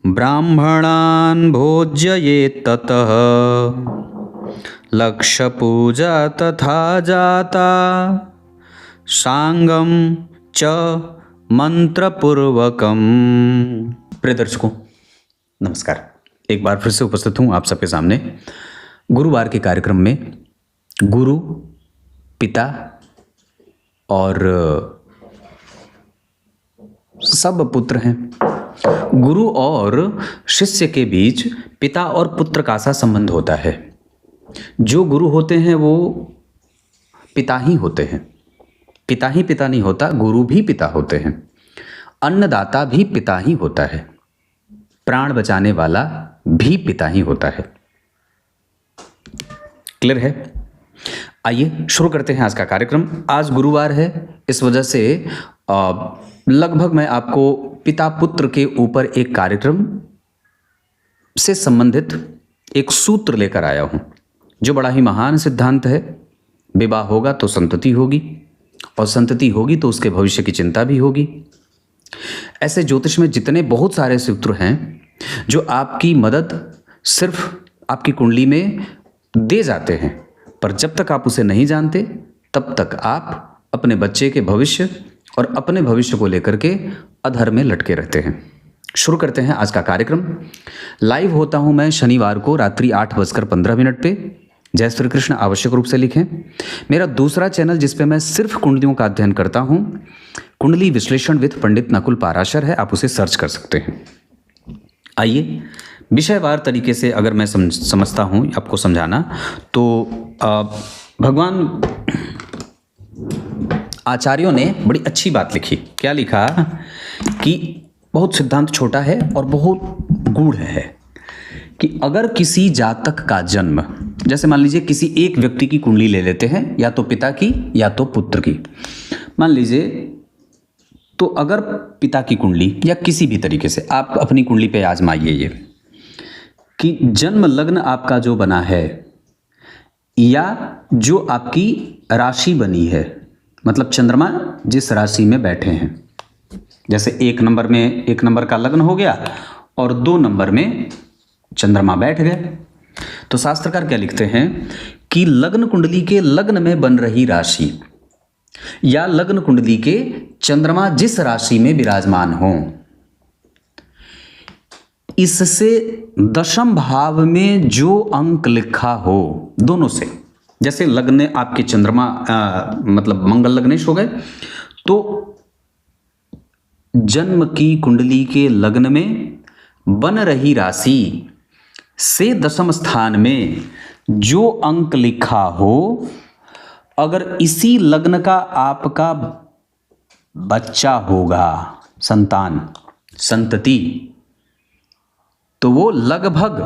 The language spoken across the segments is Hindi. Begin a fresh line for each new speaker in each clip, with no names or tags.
ब्राह्मणान् भोज्ययेत् ततः लक्षपूजा तथा जाता सांगम च मंत्रपूर्वकम। प्रिय दर्शकों नमस्कार, एक बार फिर से उपस्थित हूँ आप सबके सामने गुरुवार के कार्यक्रम में। गुरु, पिता और सब पुत्र हैं। गुरु और शिष्य के बीच पिता और पुत्र का सा संबंध होता है। जो गुरु होते हैं वो पिता ही होते हैं। पिता ही पिता नहीं होता, गुरु भी पिता होते हैं। अन्नदाता भी पिता ही होता है। प्राण बचाने वाला भी पिता ही होता है। क्लियर है? आइए शुरू करते हैं आज का कार्यक्रम। आज गुरुवार है, इस वजह से लगभग मैं आपको पिता पुत्र के ऊपर एक कार्यक्रम से संबंधित एक सूत्र लेकर आया हूं, जो बड़ा ही महान सिद्धांत है। विवाह होगा तो संतति होगी, और संतति होगी तो उसके भविष्य की चिंता भी होगी। ऐसे ज्योतिष में जितने बहुत सारे सूत्र हैं जो आपकी मदद सिर्फ आपकी कुंडली में दे जाते हैं, पर जब तक आप उसे नहीं जानते तब तक आप अपने बच्चे के भविष्य और अपने भविष्य को लेकर के अधर में लटके रहते हैं। शुरू करते हैं आज का कार्यक्रम। लाइव होता हूं मैं शनिवार को रात्रि 8:15 पे। जय श्री कृष्ण अवश्य रूप से लिखें। मेरा दूसरा चैनल जिस पे मैं सिर्फ कुंडलियों का अध्ययन करता हूं, कुंडली विश्लेषण विद पंडित नकुल पाराशर है, आप उसे सर्च कर सकते हैं। आइए विषयवार तरीके से अगर मैं समझता हूं आपको समझाना, तो भगवान आचार्यों ने बड़ी अच्छी बात लिखी। क्या लिखा कि बहुत सिद्धांत छोटा है और बहुत गूढ़ है कि अगर किसी जातक का जन्म, जैसे मान लीजिए किसी एक व्यक्ति की कुंडली ले लेते हैं, या तो पिता की या तो पुत्र की, मान लीजिए, तो अगर पिता की कुंडली या किसी भी तरीके से आप अपनी कुंडली पे आजमाइए ये कि जन्म लग्न आपका जो बना है या जो आपकी राशि बनी है, मतलब चंद्रमा जिस राशि में बैठे हैं, जैसे एक नंबर का लग्न हो गया और 2 नंबर में चंद्रमा बैठ गए, तो शास्त्रकार क्या लिखते हैं कि लग्न कुंडली के लग्न में बन रही राशि या लग्न कुंडली के चंद्रमा जिस राशि में विराजमान हो, इससे दशम भाव में जो अंक लिखा हो, दोनों से, जैसे लग्न आपके चंद्रमा मतलब मंगल लग्नेश हो गए, तो जन्म की कुंडली के लग्न में बन रही राशि से दशम स्थान में जो अंक लिखा हो, अगर इसी लग्न का आपका बच्चा होगा, संतान, संतति, तो वो लगभग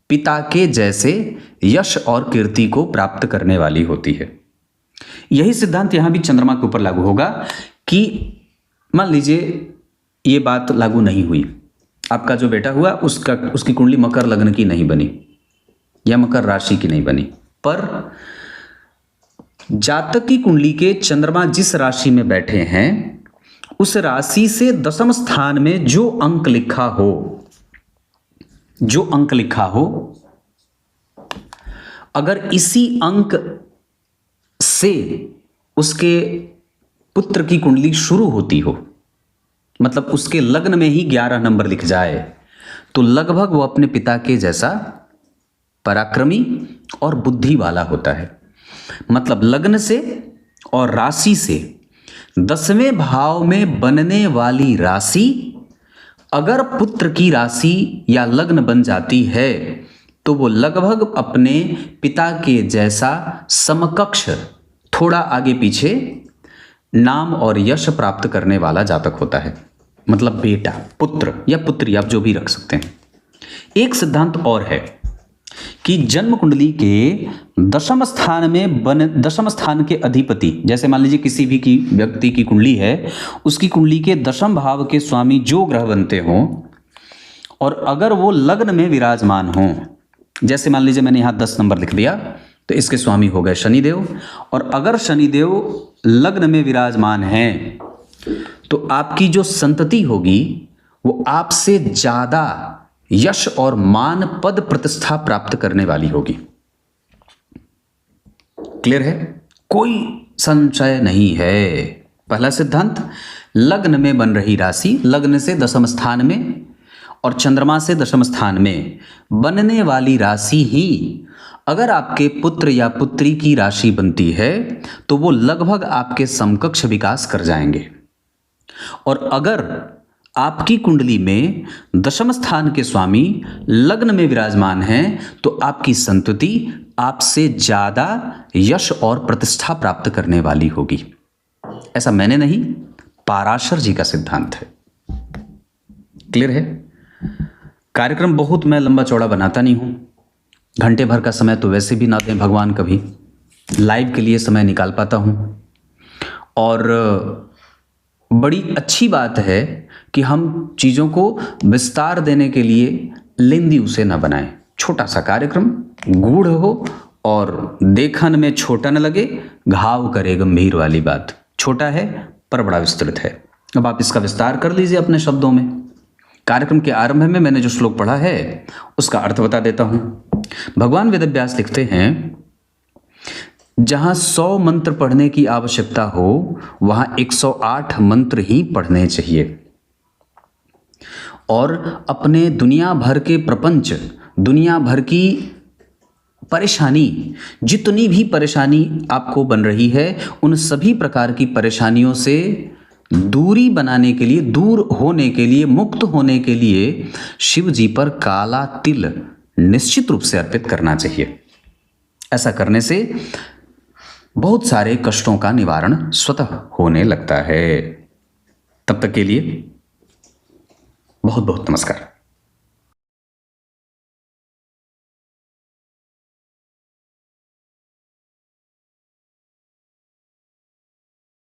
पिता के जैसे यश और कीर्ति को प्राप्त करने वाली होती है। यही सिद्धांत यहां भी चंद्रमा के ऊपर लागू होगा कि मान लीजिए ये बात लागू नहीं हुई, आपका जो बेटा हुआ उसकी कुंडली मकर लग्न की नहीं बनी या मकर राशि की नहीं बनी, पर जातक की कुंडली के चंद्रमा जिस राशि में बैठे हैं उस राशि से दशम स्थान में जो अंक लिखा हो, अगर इसी अंक से उसके पुत्र की कुंडली शुरू होती हो, मतलब उसके लग्न में ही 11 नंबर लिख जाए, तो लगभग वो अपने पिता के जैसा पराक्रमी और बुद्धि वाला होता है। मतलब लग्न से और राशि से 10वें भाव में बनने वाली राशि अगर पुत्र की राशि या लग्न बन जाती है, तो वो लगभग अपने पिता के जैसा समकक्ष, थोड़ा आगे पीछे नाम और यश प्राप्त करने वाला जातक होता है। मतलब बेटा, पुत्र या पुत्री, आप जो भी रख सकते हैं। एक सिद्धांत और है कि जन्म कुंडली के दशम स्थान के अधिपति, जैसे मान लीजिए किसी भी व्यक्ति की कुंडली है, उसकी कुंडली के दशम भाव के स्वामी जो ग्रह बनते हों और अगर वो लग्न में विराजमान हों, जैसे मान लीजिए मैंने यहाँ 10 नंबर लिख दिया, तो इसके स्वामी हो गए शनिदेव, और अगर शनिदेव लग्न में विराजमान हैं तो आपकी जो संतति होगी वो आपसे ज्यादा यश और मान पद प्रतिष्ठा प्राप्त करने वाली होगी। क्लियर है? कोई संशय नहीं है। पहला सिद्धांत, लग्न में बन रही राशि, लग्न से दशम स्थान में और चंद्रमा से दशम स्थान में बनने वाली राशि ही अगर आपके पुत्र या पुत्री की राशि बनती है तो वो लगभग आपके समकक्ष विकास कर जाएंगे। और अगर आपकी कुंडली में दशम स्थान के स्वामी लग्न में विराजमान हैं तो आपकी संतति आपसे ज्यादा यश और प्रतिष्ठा प्राप्त करने वाली होगी। ऐसा मैंने नहीं, पाराशर जी का सिद्धांत है। क्लियर है? कार्यक्रम बहुत मैं लंबा चौड़ा बनाता नहीं हूं, घंटे भर का समय तो वैसे भी ना दें भगवान कभी, लाइव के लिए समय निकाल पाता हूं। और बड़ी अच्छी बात है कि हम चीज़ों को विस्तार देने के लिए लेंदी उसे न बनाएं। छोटा सा कार्यक्रम गूढ़ हो और देखन में छोटा न लगे, घाव करे गंभीर वाली बात। छोटा है पर बड़ा विस्तृत है। अब आप इसका विस्तार कर लीजिए अपने शब्दों में। कार्यक्रम के आरंभ में मैंने जो श्लोक पढ़ा है उसका अर्थ बता देता हूं। भगवान वेदव्यास लिखते हैं, जहां 100 मंत्र पढ़ने की आवश्यकता हो वहां 108 मंत्र ही पढ़ने चाहिए। और अपने दुनिया भर के प्रपंच, दुनिया भर की परेशानी, जितनी भी परेशानी आपको बन रही है उन सभी प्रकार की परेशानियों से दूरी बनाने के लिए, दूर होने के लिए, मुक्त होने के लिए शिव जी पर काला तिल निश्चित रूप से अर्पित करना चाहिए। ऐसा करने से बहुत सारे कष्टों का निवारण स्वतः होने लगता है। तब तक के लिए बहुत बहुत नमस्कार।